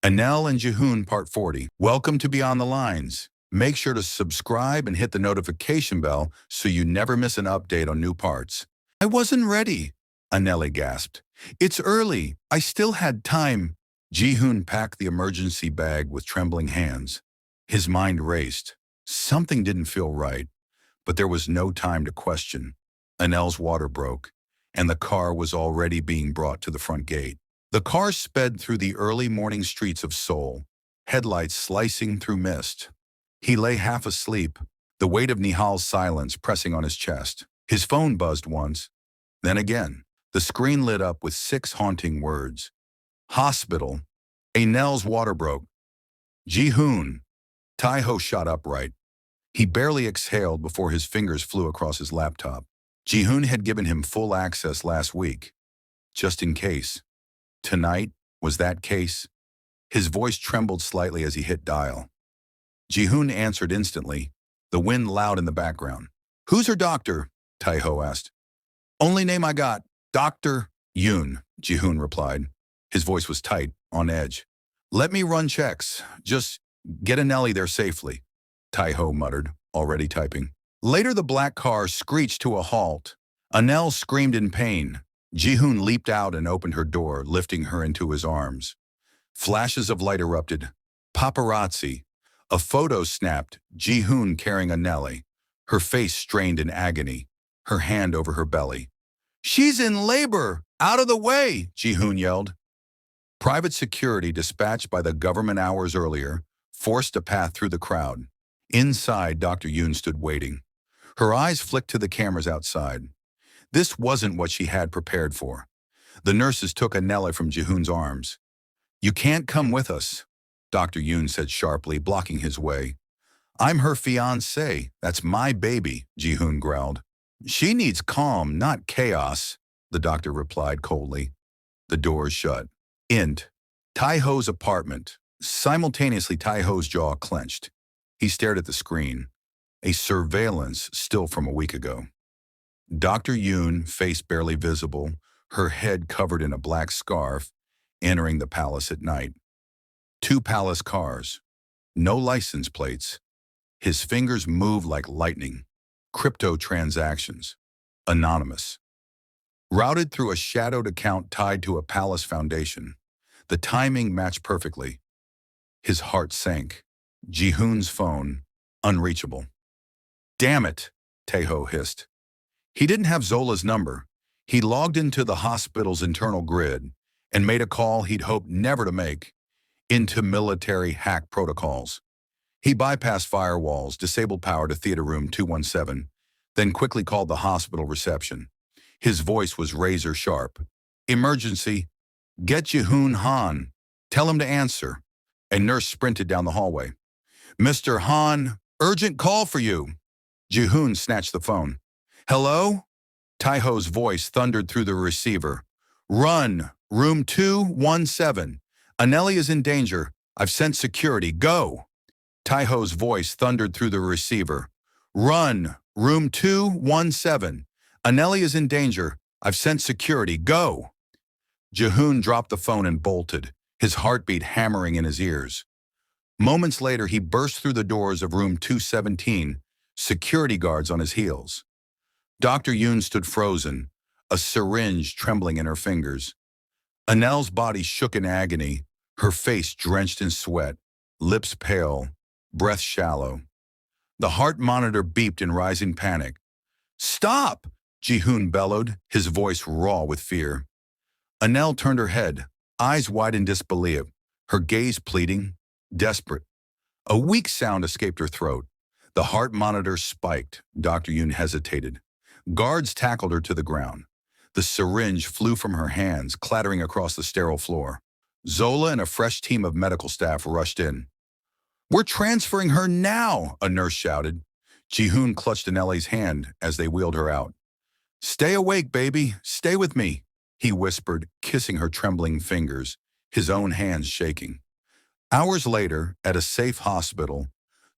Anelle and Jihoon Part 40. Welcome to Beyond the Lines. Make sure to subscribe and hit the notification bell so you never miss an update on new parts. I wasn't ready, Anelle gasped. It's early. I still had time. Jihoon packed the emergency bag with trembling hands. His mind raced. Something didn't feel right, but there was no time to question. Anelle's water broke, and the car was already being brought to the front gate. The car sped through the early morning streets of Seoul, headlights slicing through mist. He lay half asleep, the weight of Nihal's silence pressing on his chest. His phone buzzed once, then again. The screen lit up with 6 haunting words. Hospital. Anelle's water broke. Jihoon. Taiho shot upright. He barely exhaled before his fingers flew across his laptop. Jihoon had given him full access last week, just in case. Tonight was that case? His voice trembled slightly as he hit dial. Jihoon answered instantly, the wind loud in the background. Who's her doctor? Taiho asked. Only name I got, Dr. Jiune, Jihoon replied. His voice was tight, on edge. Let me run checks. Just get Anelle there safely, Taiho muttered, already typing. Later the black car screeched to a halt. Anelle screamed in pain. Jihoon leaped out and opened her door, lifting her into his arms. Flashes of light erupted. Paparazzi. A photo snapped, Jihoon carrying Anelle, her face strained in agony, her hand over her belly. She's in labor! Out of the way! Jihoon yelled. Private security dispatched by the government hours earlier forced a path through the crowd. Inside, Dr. Jiune stood waiting. Her eyes flicked to the cameras outside. This wasn't what she had prepared for. The nurses took Anelle from Jihoon's arms. You can't come with us, Dr. Jiune said sharply, blocking his way. I'm her fiancé. That's my baby, Jihoon growled. She needs calm, not chaos, the doctor replied coldly. The doors shut. Taiho's apartment. Simultaneously, Taiho's jaw clenched. He stared at the screen. A surveillance still from a week ago. Dr. Jiune, face barely visible, her head covered in a black scarf, entering the palace at night. 2 palace cars. No license plates. His fingers moved like lightning. Crypto transactions. Anonymous. Routed through a shadowed account tied to a palace foundation. The timing matched perfectly. His heart sank. Jihoon's phone, unreachable. Damn it, Taiho hissed. He didn't have Zola's number. He logged into the hospital's internal grid and made a call he'd hoped never to make, into military hack protocols. He bypassed firewalls, disabled power to theater room 217, then quickly called the hospital reception. His voice was razor sharp. Emergency. Get Jihoon Han. Tell him to answer. A nurse sprinted down the hallway. Mr. Han, urgent call for you. Jihoon snatched the phone. Hello? Taiho's voice thundered through the receiver. Run, room 217. Anelle is in danger. I've sent security. Go. Taiho's voice thundered through the receiver. Run, room 217. Anelle is in danger. I've sent security. Go. Jihoon dropped the phone and bolted, his heartbeat hammering in his ears. Moments later, he burst through the doors of room 217, security guards on his heels. Dr. Jiune stood frozen, a syringe trembling in her fingers. Anelle's body shook in agony, her face drenched in sweat, lips pale, breath shallow. The heart monitor beeped in rising panic. Stop! Jihoon bellowed, his voice raw with fear. Anelle turned her head, eyes wide in disbelief, her gaze pleading, desperate. A weak sound escaped her throat. The heart monitor spiked. Dr. Jiune hesitated. Guards tackled her to the ground. The syringe flew from her hands, clattering across the sterile floor. Zola and a fresh team of medical staff rushed in. We're transferring her now, a nurse shouted. Jihoon clutched Anelle's hand as they wheeled her out. Stay awake, baby. Stay with me, he whispered, kissing her trembling fingers, his own hands shaking. Hours later, at a safe hospital,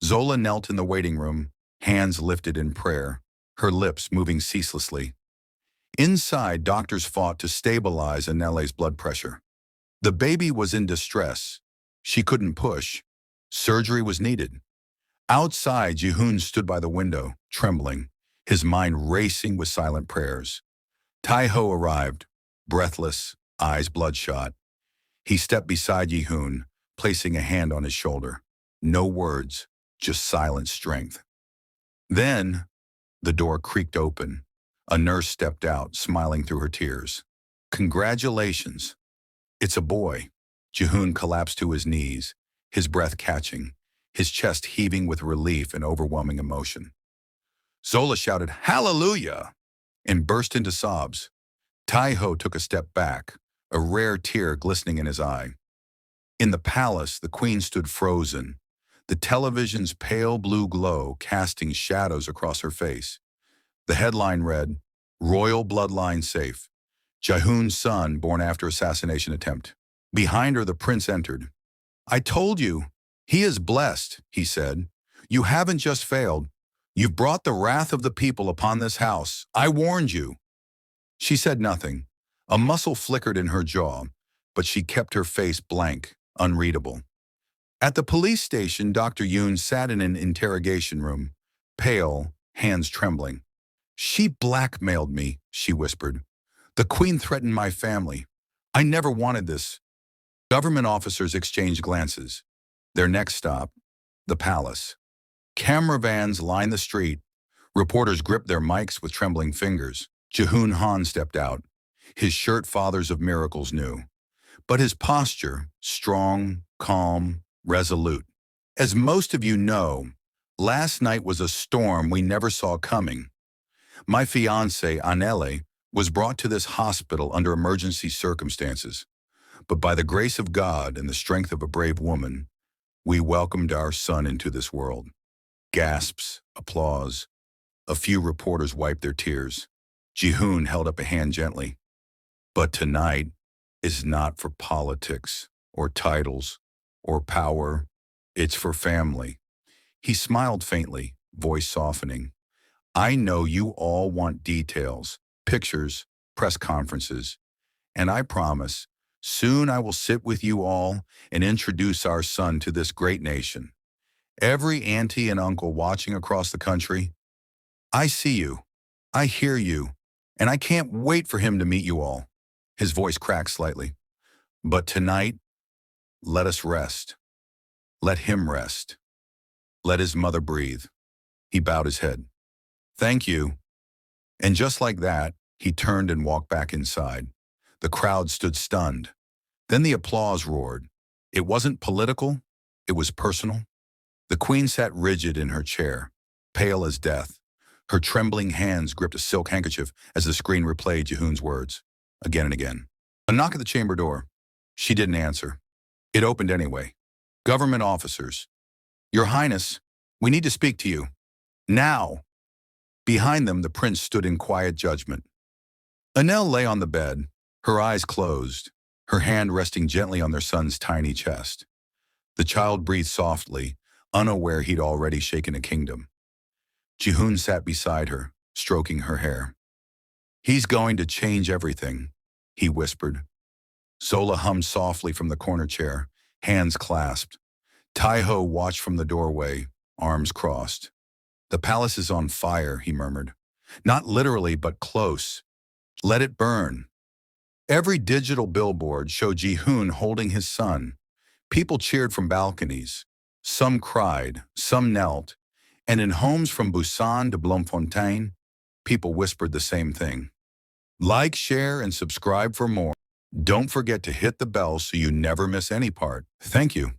Zola knelt in the waiting room, hands lifted in prayer, her lips moving ceaselessly. Inside, doctors fought to stabilize Anelle's blood pressure. The baby was in distress, She couldn't push. Surgery was needed. Outside, Jihoon stood by the window, trembling, his mind racing with silent prayers. Tai-ho arrived, breathless, eyes bloodshot. He stepped beside Jihoon, placing a hand on his shoulder. No words, just silent strength. Then, the door creaked open. A nurse stepped out, smiling through her tears. Congratulations. It's a boy. Jihoon collapsed to his knees, his breath catching, his chest heaving with relief and overwhelming emotion. Zola shouted, "Hallelujah!" and burst into sobs. Tai-ho took a step back, a rare tear glistening in his eye. In the palace, the queen stood frozen, the television's pale blue glow casting shadows across her face. The headline read, "Royal Bloodline Safe. Jihoon's son born after assassination attempt." Behind her, the prince entered. "I told you, he is blessed," he said. "You haven't just failed. You've brought the wrath of the people upon this house. I warned you." She said nothing. A muscle flickered in her jaw, but she kept her face blank, unreadable. At the police station, Dr. Jiune sat in an interrogation room, pale, hands trembling. "She blackmailed me," she whispered. "The queen threatened my family. I never wanted this." Government officers exchanged glances. Their next stop, the palace. Camera vans lined the street. Reporters gripped their mics with trembling fingers. Jihoon Han stepped out. His shirt fathers of miracles knew. But his posture, strong, calm, resolute. As most of you know, last night was a storm we never saw coming. My fiancée, Anelle, was brought to this hospital under emergency circumstances. But by the grace of God and the strength of a brave woman, we welcomed our son into this world. Gasps, applause. A few reporters wiped their tears. Jihoon held up a hand gently. But tonight is not for politics or titles or power. It's for family. He smiled faintly, voice softening. I know you all want details, pictures, press conferences. And I promise, soon I will sit with you all and introduce our son to this great nation. Every auntie and uncle watching across the country, I see you, I hear you, and I can't wait for him to meet you all. His voice cracked slightly. But tonight, let us rest. Let him rest. Let his mother breathe. He bowed his head. Thank you. And just like that, he turned and walked back inside. The crowd stood stunned. Then the applause roared. It wasn't political, it was personal. The queen sat rigid in her chair, pale as death. Her trembling hands gripped a silk handkerchief as the screen replayed Jihoon's words, again and again. A knock at the chamber door. She didn't answer. It opened anyway. Government officers. Your Highness, we need to speak to you. Now. Behind them, the prince stood in quiet judgment. Anelle lay on the bed, her eyes closed, her hand resting gently on their son's tiny chest. The child breathed softly, unaware he'd already shaken a kingdom. Jihoon sat beside her, stroking her hair. He's going to change everything, he whispered. Zola hummed softly from the corner chair, hands clasped. Tai-ho watched from the doorway, arms crossed. The palace is on fire, he murmured. Not literally, but close. Let it burn. Every digital billboard showed Jihoon holding his son. People cheered from balconies. Some cried, some knelt, and in homes from Busan to Bloemfontein, people whispered the same thing. Like, share, and subscribe for more. Don't forget to hit the bell so you never miss any part. Thank you.